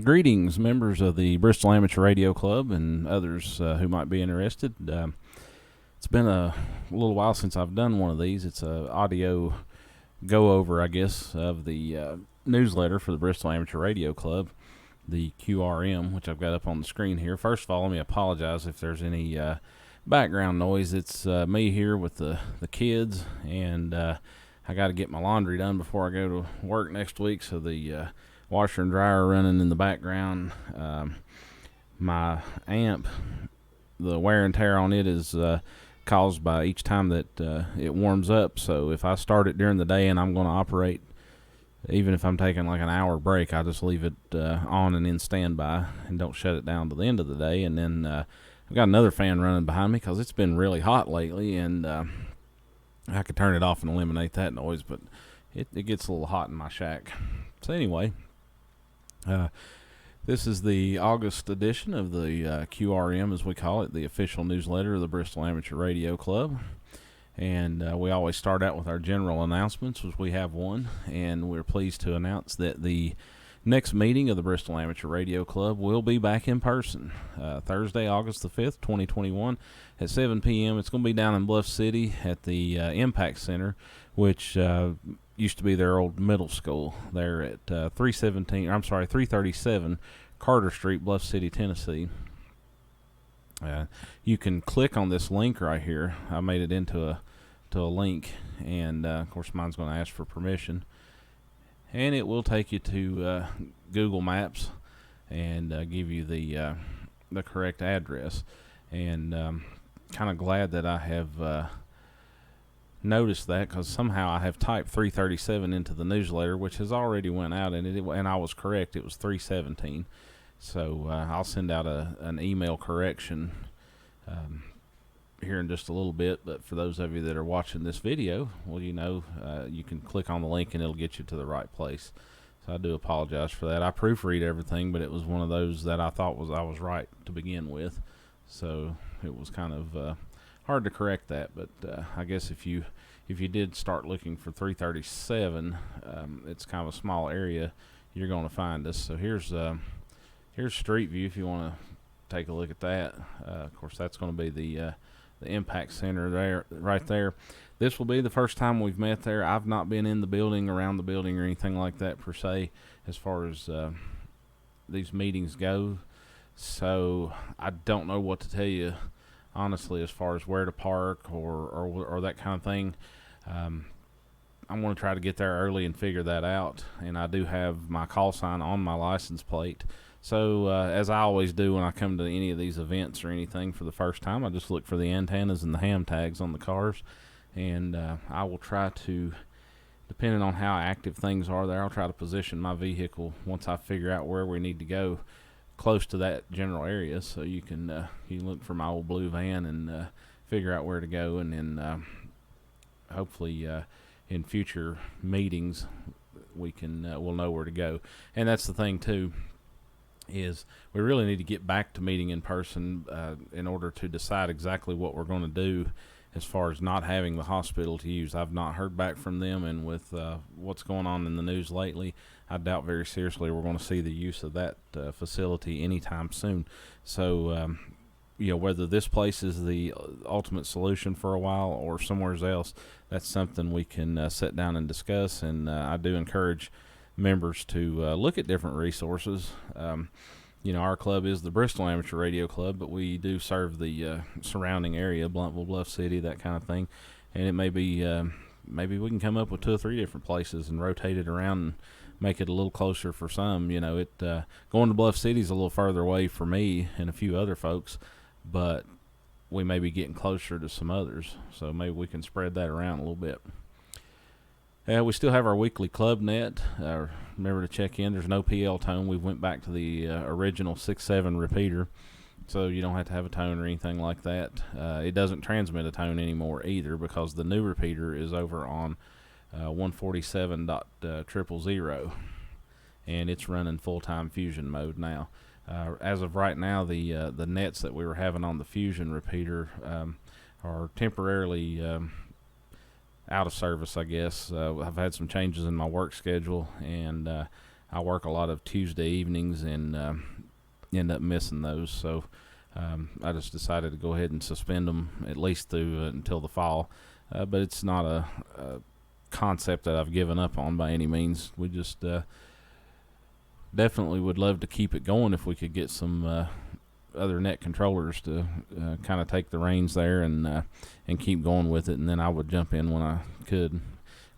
Greetings, members of the Bristol Amateur Radio Club and others who might be interested. It's been a little while since I've done one of these. It's a audio go-over, I guess, of the newsletter for the Bristol Amateur Radio Club, the QRM, which I've got up on the screen here. First of all, let me apologize if there's any background noise. It's me here with the kids, and I got to get my laundry done before I go to work next week, so the washer and dryer running in the background. My amp, the wear and tear on it is caused by each time that it warms up. So if I start it during the day and I'm going to operate, even if I'm taking like an hour break, I just leave it on and in standby and don't shut it down to the end of the day. And then I've got another fan running behind me because it's been really hot lately, and I could turn it off and eliminate that noise, but it gets a little hot in my shack. So anyway, this is the August edition of the QRM, as we call it, the official newsletter of the Bristol Amateur Radio Club. And we always start out with our general announcements, as we have one. And we're pleased to announce that the next meeting of the Bristol Amateur Radio Club will be back in person, Thursday, August the 5th, 2021, at 7 p.m. It's going to be down in Bluff City at the Impact Center, which used to be their old middle school there at 337 Carter Street, Bluff City, Tennessee. You can click on this link right here. I made it into a link, and of course mine's going to ask for permission, and it will take you to Google Maps and give you the correct address. And kind of glad that I have noticed that, because somehow I have typed 337 into the newsletter, which has already went out, and I was correct. It was 317. So I'll send out an email correction here in just a little bit. But for those of you that are watching this video, well, you can click on the link and it'll get you to the right place. So I do apologize for that. I proofread everything, but it was one of those that I thought I was right to begin with. So it was kind of hard to correct that. But I guess if you did start looking for 337, it's kind of a small area, you're going to find us. So here's Street View if you want to take a look at that. Of course, that's going to be the Impact Center there, right there. This will be the first time we've met there. I've not been in the building, around the building, or anything like that per se, as far as these meetings go. So I don't know what to tell you, honestly, as far as where to park or that kind of thing. I'm going to try to get there early and figure that out. And I do have my call sign on my license plate. So as I always do when I come to any of these events or anything for the first time, I just look for the antennas and the ham tags on the cars. And I will try to, depending on how active things are there, I'll try to position my vehicle once I figure out where we need to go close to that general area. So you can look for my old blue van and figure out where to go. And then hopefully in future meetings we'll know where to go. And that's the thing too, is we really need to get back to meeting in person in order to decide exactly what we're going to do as far as not having the hospital to use. I've not heard back from them, and with what's going on in the news lately, I doubt very seriously we're going to see the use of that facility anytime soon. So whether this place is the ultimate solution for a while or somewhere else, that's something we can sit down and discuss. And I do encourage members to look at different resources. Our club is the Bristol Amateur Radio Club, but we do serve the surrounding area, Blountville, Bluff City, that kind of thing. And it may be maybe we can come up with 2 or 3 different places and rotate it around and make it a little closer for some. Going to Bluff City is a little further away for me and a few other folks, but we may be getting closer to some others, so maybe we can spread that around a little bit. We still have our weekly club net. Remember to check in. There's no PL tone. We went back to the original 6.7 repeater, so you don't have to have a tone or anything like that. It doesn't transmit a tone anymore either, because the new repeater is over on 147.000, and it's running full-time fusion mode now. As of right now, the nets that we were having on the fusion repeater are temporarily out of service, I guess. I've had some changes in my work schedule, and I work a lot of Tuesday evenings and end up missing those. So I just decided to go ahead and suspend them at least through until the fall. But it's not a concept that I've given up on by any means. We just definitely would love to keep it going if we could get some other net controllers to kind of take the reins there and keep going with it, and then I would jump in when I could.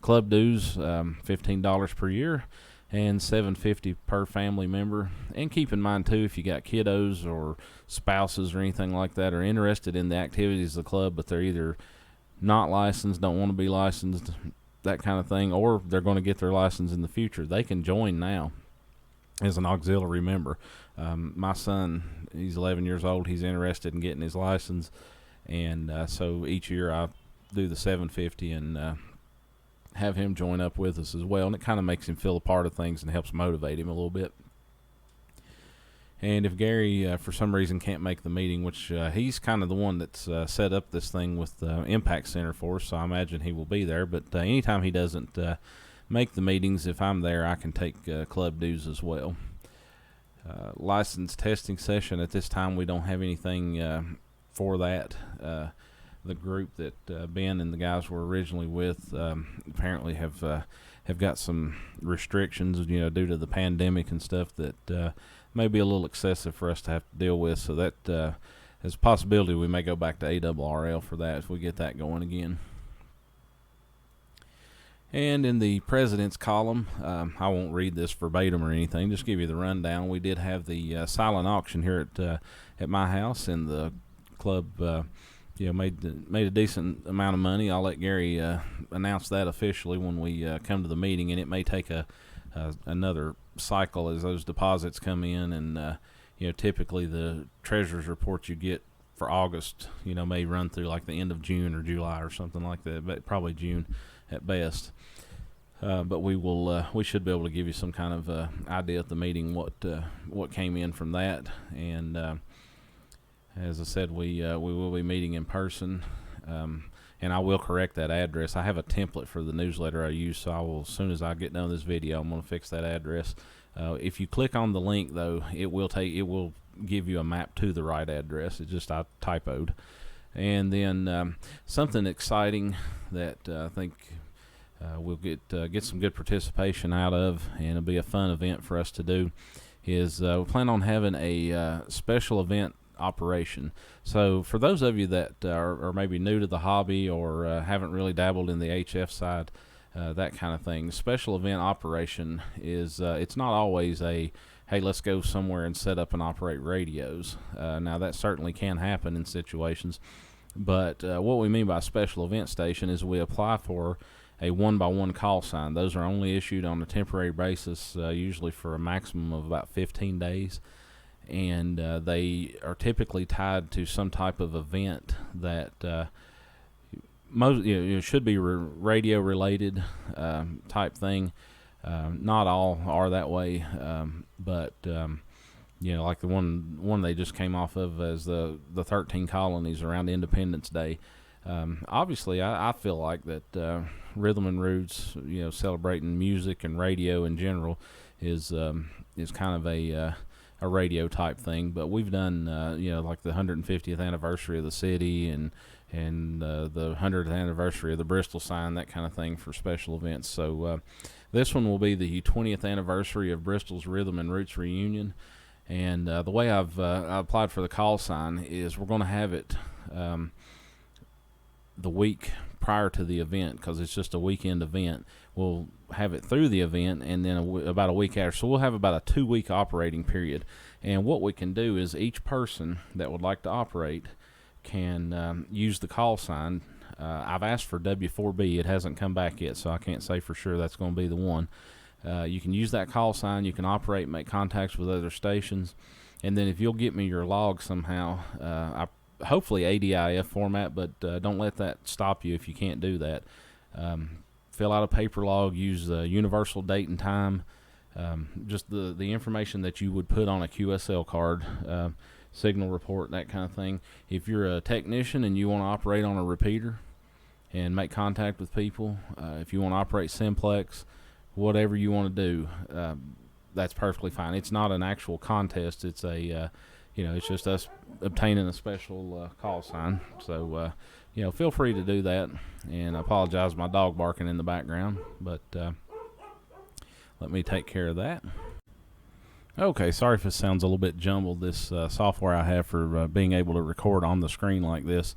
Club dues, $15 per year and $7.50 per family member. And keep in mind too, if you got kiddos or spouses or anything like that are interested in the activities of the club, but they're either not licensed, don't want to be licensed, that kind of thing, or they're going to get their license in the future, they can join now as an auxiliary member. My son, he's 11 years old. He's interested in getting his license, and so each year I do the $7.50 and have him join up with us as well, and it kind of makes him feel a part of things and helps motivate him a little bit. And if Gary, for some reason, can't make the meeting, which he's kind of the one that's set up this thing with Impact Center for us, so I imagine he will be there. But anytime he doesn't make the meetings, if I'm there, I can take club dues as well. License testing session, at this time we don't have anything for that. The group that Ben and the guys were originally with apparently have got some restrictions, due to the pandemic and stuff that may be a little excessive for us to have to deal with. So that there's a possibility we may go back to ARRL for that if we get that going again. And in the president's column, I won't read this verbatim or anything, just give you the rundown. We did have the silent auction here at my house, and the club made a decent amount of money. I'll let Gary announce that officially when we come to the meeting, and it may take another cycle as those deposits come in, and typically the treasurer's report you get for August may run through like the end of June or July or something like that, but probably June at best. But we should be able to give you some kind of idea at the meeting what came in from that. And as I said, we will be meeting in person, and I will correct that address. I have a template for the newsletter I use, so I will, as soon as I get done with this video, I'm going to fix that address. If you click on the link, though, it will give you a map to the right address. It's just I typoed. And then something exciting that I think we'll get some good participation out of, and it'll be a fun event for us to do, is we plan on having a special event operation. So for those of you that are maybe new to the hobby or haven't really dabbled in the HF side, that kind of thing, special event operation is it's not always a hey, let's go somewhere and set up and operate radios. Now that certainly can happen in situations, but what we mean by special event station is we apply for a 1x1 call sign. Those are only issued on a temporary basis, usually for a maximum of about 15 days. And they are typically tied to some type of event that should be radio related type thing. Not all are that way, but like the one they just came off of as the 13 colonies around Independence Day. Obviously, I feel like that Rhythm and Roots, celebrating music and radio in general, is kind of a radio type thing. But we've done like the 150th anniversary of the city and the 100th anniversary of the Bristol sign, that kind of thing for special events. So this one will be the 20th anniversary of Bristol's Rhythm and Roots reunion. And the way I've applied for the call sign is we're going to have it the week prior to the event, because it's just a weekend event. We'll have it through the event, and then about a week after. So we'll have about a 2-week operating period. And what we can do is each person that would like to operate can use the call sign. I've asked for W4B. It hasn't come back yet, so I can't say for sure that's going to be the one. You can use that call sign. You can operate, make contacts with other stations. And then if you'll get me your log somehow, hopefully ADIF format, but don't let that stop you if you can't do that. Fill out a paper log, use the universal date and time, just the information that you would put on a QSL card, signal report, that kind of thing. If you're a technician and you want to operate on a repeater and make contact with people, if you want to operate simplex, whatever you want to do, that's perfectly fine. It's not an actual contest. It's a it's just us obtaining a special call sign. So feel free to do that. And I apologize for my dog barking in the background, but let me take care of that. Okay, sorry if it sounds a little bit jumbled. This software I have for being able to record on the screen like this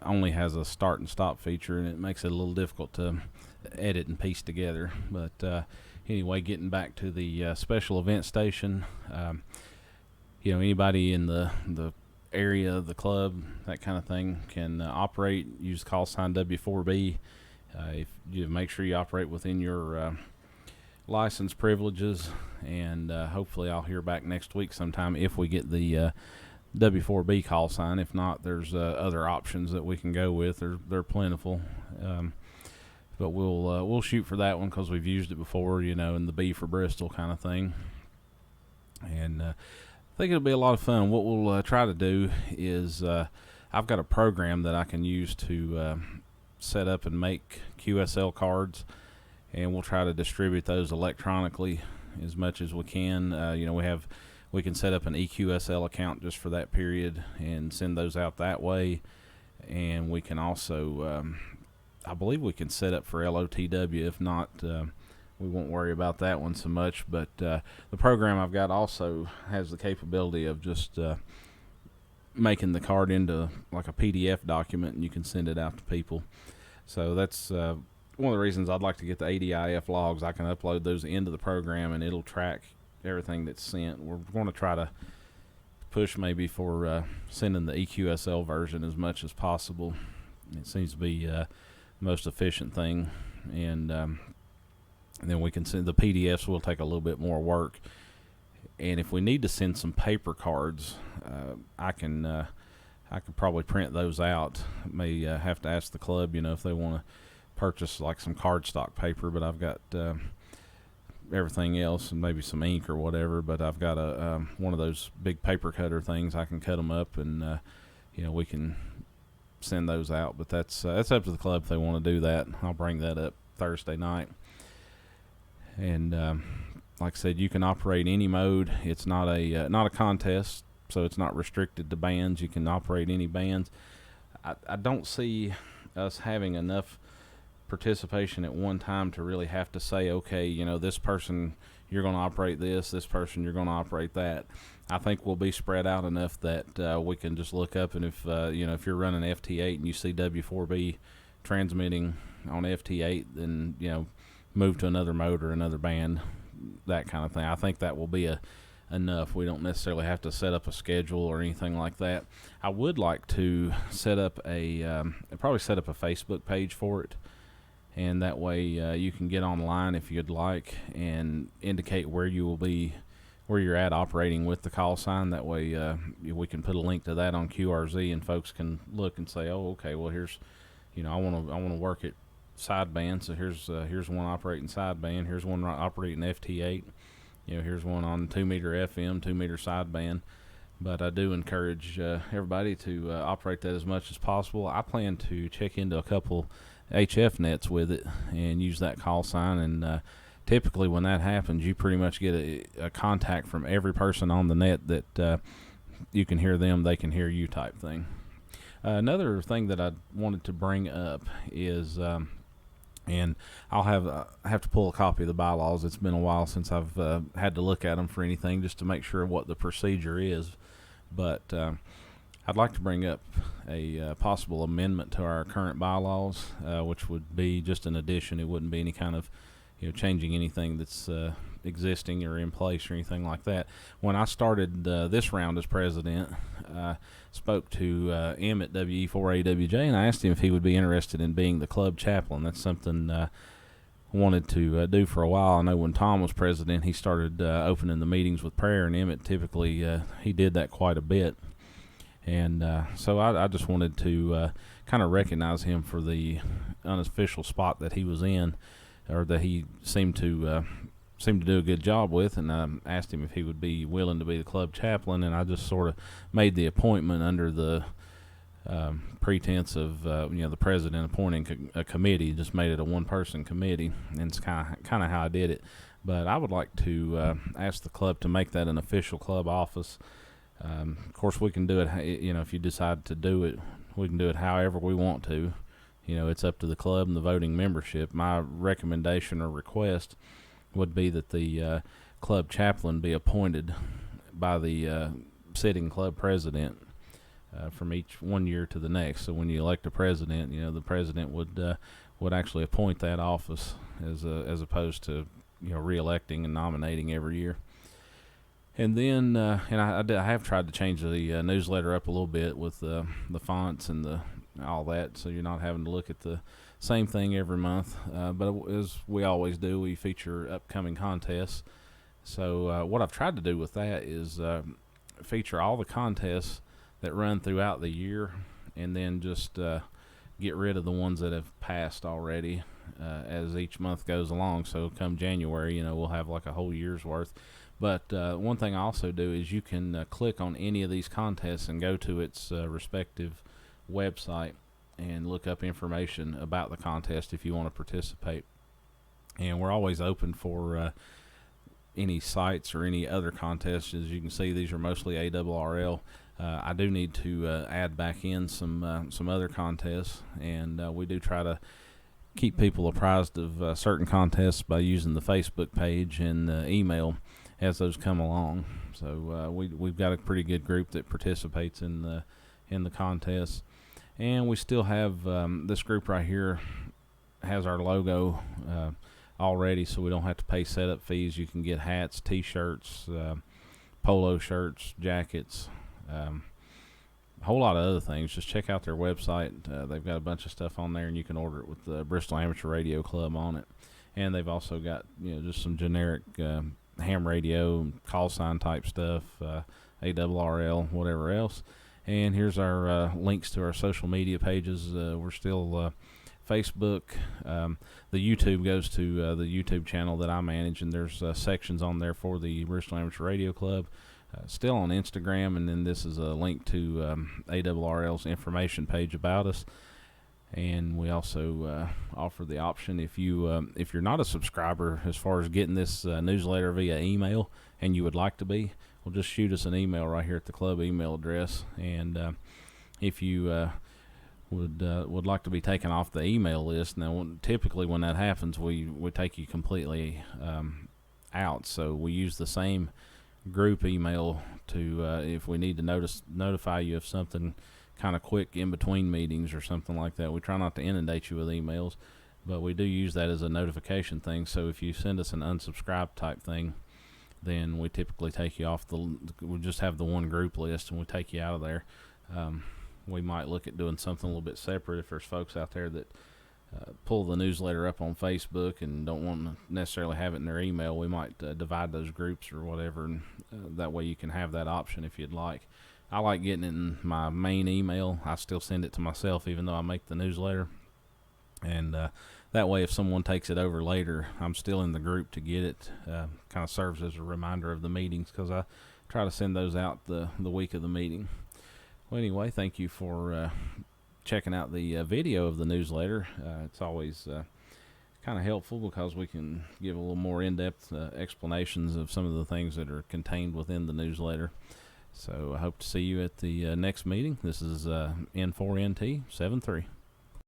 only has a start and stop feature, and it makes it a little difficult to edit and piece together. But anyway, getting back to the special event station, anybody in the area of the club, that kind of thing, can operate, use call sign W4B. If you make sure you operate within your license privileges, and hopefully I'll hear back next week sometime if we get the W4B call sign. If not, there's other options that we can go with. They're plentiful, but we'll shoot for that one because we've used it before, in the B for Bristol kind of thing. And I think it'll be a lot of fun. What we'll try to do is I've got a program that I can use to set up and make QSL cards, and we'll try to distribute those electronically as much as we can. We can set up an EQSL account just for that period and send those out that way. And we can also, I believe we can set up for LOTW. If not, we won't worry about that one so much. But the program I've got also has the capability of just making the card into like a PDF document, and you can send it out to people. So that's one of the reasons I'd like to get the ADIF logs. I can upload those into the program, and it'll track everything that's sent. We're going to try to push maybe for sending the EQSL version as much as possible. It seems to be the most efficient thing, and then we can send the PDFs. Will take a little bit more work, and if we need to send some paper cards, I could probably print those out. May have to ask the club, if they want to purchase like some cardstock paper, but I've got everything else, and maybe some ink or whatever. But I've got a one of those big paper cutter things. I can cut them up, and we can send those out. But that's up to the club if they want to do that. I'll bring that up Thursday night. And like I said, you can operate any mode. It's not a contest, so it's not restricted to bands. You can operate any bands. I don't see us having enough participation at one time to really have to say, okay, this person you're going to operate this person you're going to operate that. I think we'll be spread out enough that we can just look up, and if if you're running FT8 and you see W4B transmitting on FT8, then move to another mode or another band, that kind of thing. I think that will be enough. We don't necessarily have to set up a schedule or anything like that. I would like to set up probably set up a Facebook page for it, and that way you can get online if you'd like and indicate where you're at operating with the call sign. That way we can put a link to that on QRZ, and folks can look and say, oh, okay, well, here's I want to work at sideband, so here's one operating sideband, here's one operating FT8, here's one on 2 meter FM, 2 meter sideband. But I do encourage everybody to operate that as much as possible. I plan to check into a couple HF nets with it and use that call sign, and typically when that happens, you pretty much get a contact from every person on the net that you can hear them, they can hear you type thing. Another thing that I wanted to bring up is, and I'll have to pull a copy of the bylaws. It's been a while since I've had to look at them for anything, just to make sure what the procedure is. But I'd like to bring up a possible amendment to our current bylaws, which would be just an addition. It wouldn't be any kind of changing anything that's existing or in place or anything like that. When I started this round as president, spoke to M at WE4AWJ, and I asked him if he would be interested in being the club chaplain. That's something I wanted to do for a while. I know when Tom was president, he started opening the meetings with prayer, and Emmett typically he did that quite a bit. And so I just wanted to kind of recognize him for the unofficial spot that he was in, or that he seemed to do a good job with, and I asked him if he would be willing to be the club chaplain, and I just sort of made the appointment under the pretense of the president appointing a committee. Just made it a one-person committee, and it's kind of how I did it. But I would like to ask the club to make that an official club office. Of course, we can do it. If you decide to do it, we can do it however we want to. It's up to the club and the voting membership. My recommendation or request would be that the club chaplain be appointed by the sitting club president from each 1 year to the next. So when you elect a president, the president would actually appoint that office as opposed to re-electing and nominating every year. And then I have tried to change the newsletter up a little bit with the fonts and all that, so you're not having to look at the same thing every month. But as we always do, we feature upcoming contests. So what I've tried to do with that is feature all the contests that run throughout the year, and then just get rid of the ones that have passed already as each month goes along. So come January, we'll have like a whole year's worth. But one thing I also do is you can click on any of these contests and go to its respective website and look up information about the contest if you want to participate. And we're always open for any sites or any other contests. As you can see, these are mostly ARRL. I do need to add back in some other contests, and we do try to keep people apprised of certain contests by using the Facebook page and email as those come along. So we've got a pretty good group that participates in the contests, and we still have this group right here has our logo already, so we don't have to pay setup fees. You can get hats, t-shirts, polo shirts, jackets, a whole lot of other things. Just check out their website. They've got a bunch of stuff on there, and you can order it with the Bristol Amateur Radio Club on it. And they've also got just some generic ham radio, call sign type stuff, ARRL, whatever else. And here's our links to our social media pages. We're still Facebook. The YouTube goes to the YouTube channel that I manage, and there's sections on there for the Bristol Amateur Radio Club. Still on Instagram, and then this is a link to ARRL's information page about us. And we also offer the option, if you're not a subscriber, as far as getting this newsletter via email, and you would like to be, well, just shoot us an email right here at the club email address. And if you would like to be taken off the email list, now typically when that happens, we take you completely out. So we use the same group email to if we need to notify you of something kind of quick in between meetings or something like that. We try not to inundate you with emails, but we do use that as a notification thing. So if you send us an unsubscribe type thing, then we typically take you off we just have the one group list, and we take you out of there. We might look at doing something a little bit separate if there's folks out there that pull the newsletter up on Facebook and don't want to necessarily have it in their email. We might divide those groups or whatever, and that way you can have that option if you'd like. I like getting it in my main email. I still send it to myself even though I make the newsletter, and that way if someone takes it over later, I'm still in the group to get it. Kind of serves as a reminder of the meetings, because I try to send those out the week of the meeting. Well, anyway, thank you for checking out the video of the newsletter. It's always kind of helpful because we can give a little more in-depth explanations of some of the things that are contained within the newsletter. So I hope to see you at the next meeting. This is N4NT 73.